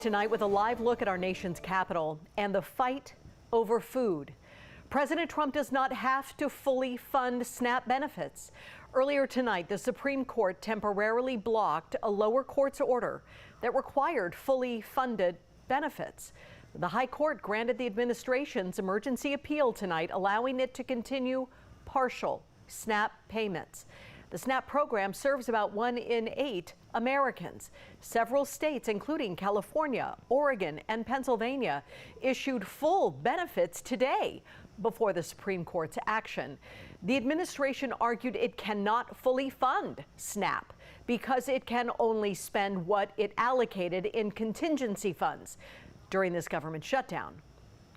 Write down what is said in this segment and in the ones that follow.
Tonight with a live look at our nation's capital and the fight over food. President Trump does not have to fully fund SNAP benefits. Earlier tonight, the Supreme Court temporarily blocked a lower court's order that required fully funded benefits. The High Court granted the administration's emergency appeal tonight, allowing it to continue partial SNAP payments. The SNAP program serves about 1 in 8 Americans. Several states, including California, Oregon, and Pennsylvania, issued full benefits today before the Supreme Court's action. The administration argued it cannot fully fund SNAP because it can only spend what it allocated in contingency funds during this government shutdown.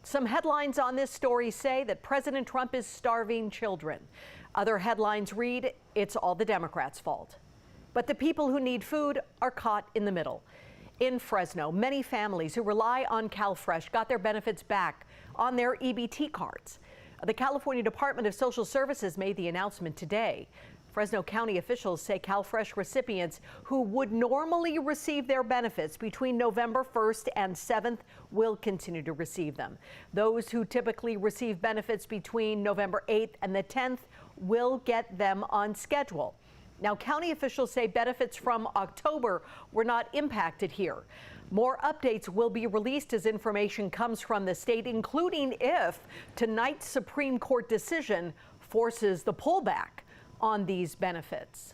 Some headlines on this story say that President Trump is starving children. Other headlines read, it's all the Democrats' fault. But the people who need food are caught in the middle. In Fresno, many families who rely on CalFresh got their benefits back on their EBT cards. The California Department of Social Services made the announcement today. Fresno County officials say CalFresh recipients who would normally receive their benefits between November 1st and 7th will continue to receive them. Those who typically receive benefits between November 8th and the 10th will get them on schedule. Now, county officials say benefits from October were not impacted here. More updates will be released as information comes from the state, including if tonight's Supreme Court decision forces the pullback on these benefits.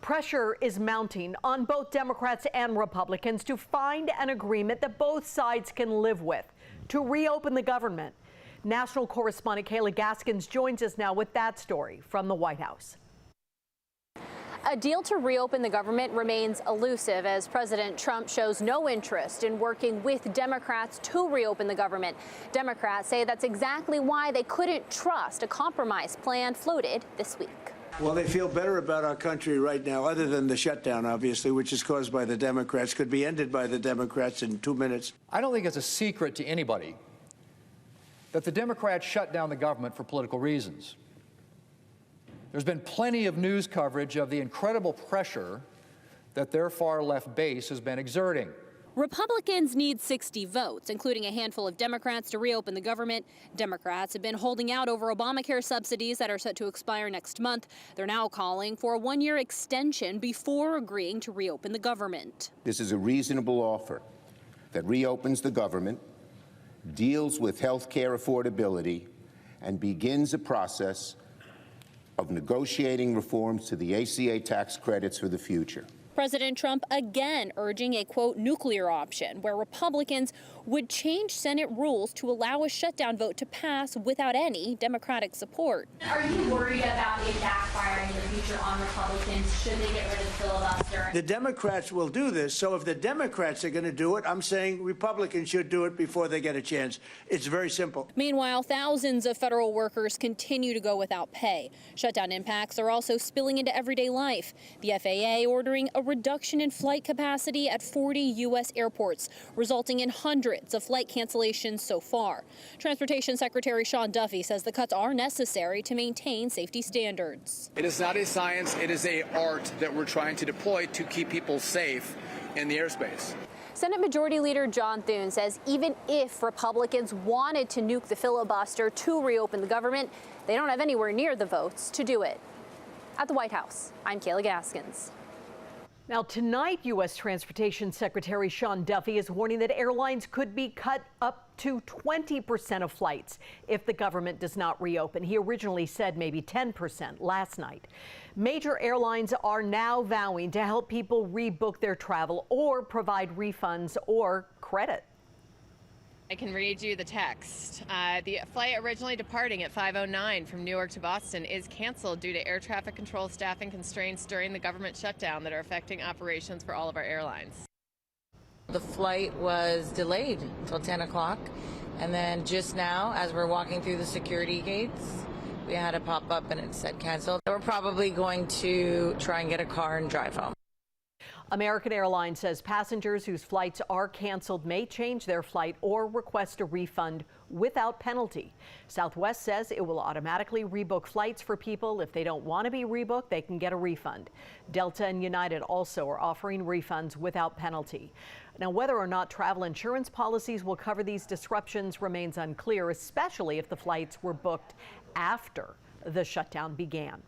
Pressure is mounting on both Democrats and Republicans to find an agreement that both sides can live with to reopen the government. National correspondent Kayla Gaskins joins us now with that story from the White House. A deal to reopen the government remains elusive as President Trump shows no interest in working with Democrats to reopen the government. Democrats say that's exactly why they couldn't trust a compromise plan floated this week. Well, they feel better about our country right now, other than the shutdown, obviously, which is caused by the Democrats, could be ended by the Democrats in 2 minutes. I don't think it's a secret to anybody that the Democrats shut down the government for political reasons. There's been plenty of news coverage of the incredible pressure that their far-left base has been exerting. Republicans need 60 votes, including a handful of Democrats, to reopen the government. Democrats have been holding out over Obamacare subsidies that are set to expire next month. They're now calling for a 1-year extension before agreeing to reopen the government. This is a reasonable offer that reopens the government, deals with health care affordability, and begins a process of negotiating reforms to the ACA tax credits for the future. President Trump again urging a, quote, nuclear option, where Republicans would change Senate rules to allow a shutdown vote to pass without any Democratic support. Are you worried about it backfiring in the future on Republicans should they get rid of the filibuster? The Democrats will do this, so if the Democrats are going to do it, I'm saying Republicans should do it before they get a chance. It's very simple. Meanwhile, thousands of federal workers continue to go without pay. Shutdown impacts are also spilling into everyday life. The FAA ordering a reduction in flight capacity at 40 U.S. airports, resulting in hundreds of flight cancellations so far. Transportation Secretary Sean Duffy says the cuts are necessary to maintain safety standards. It is not a science, it is an art that we're trying to deploy to keep people safe in the airspace. Senate Majority Leader John Thune says even if Republicans wanted to nuke the filibuster to reopen the government, they don't have anywhere near the votes to do it. At the White House, I'm Kayla Gaskins. Now, tonight, U.S. Transportation Secretary Sean Duffy is warning that airlines could be cut up to 20% of flights if the government does not reopen. He originally said maybe 10% last night. Major airlines are now vowing to help people rebook their travel or provide refunds or credit. I can read you the text. The flight originally departing at 5:09 from Newark to Boston is canceled due to air traffic control staffing constraints during the government shutdown that are affecting operations for all of our airlines. The flight was delayed until 10 o'clock, and then just now, as we're walking through the security gates, we had a pop-up and it said canceled. We're probably going to try and get a car and drive home. American Airlines says passengers whose flights are canceled may change their flight or request a refund without penalty. Southwest says it will automatically rebook flights for people. If they don't want to be rebooked, they can get a refund. Delta and United also are offering refunds without penalty. Now, whether or not travel insurance policies will cover these disruptions remains unclear, especially if the flights were booked after the shutdown began.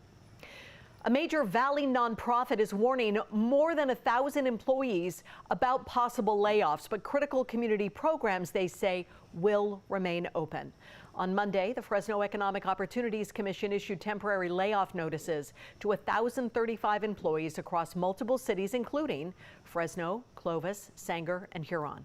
A major Valley nonprofit is warning more than 1,000 employees about possible layoffs, but critical community programs, they say, will remain open. On Monday, the Fresno Economic Opportunities Commission issued temporary layoff notices to 1,035 employees across multiple cities, including Fresno, Clovis, Sanger, and Huron.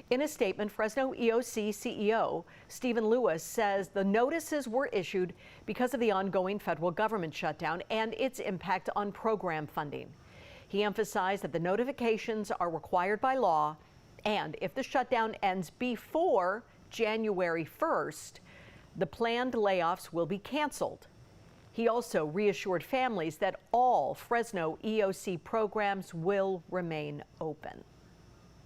In a statement, Fresno EOC CEO Stephen Lewis says the notices were issued because of the ongoing federal government shutdown and its impact on program funding. He emphasized that the notifications are required by law, and if the shutdown ends before January 1st, the planned layoffs will be canceled. He also reassured families that all Fresno EOC programs will remain open.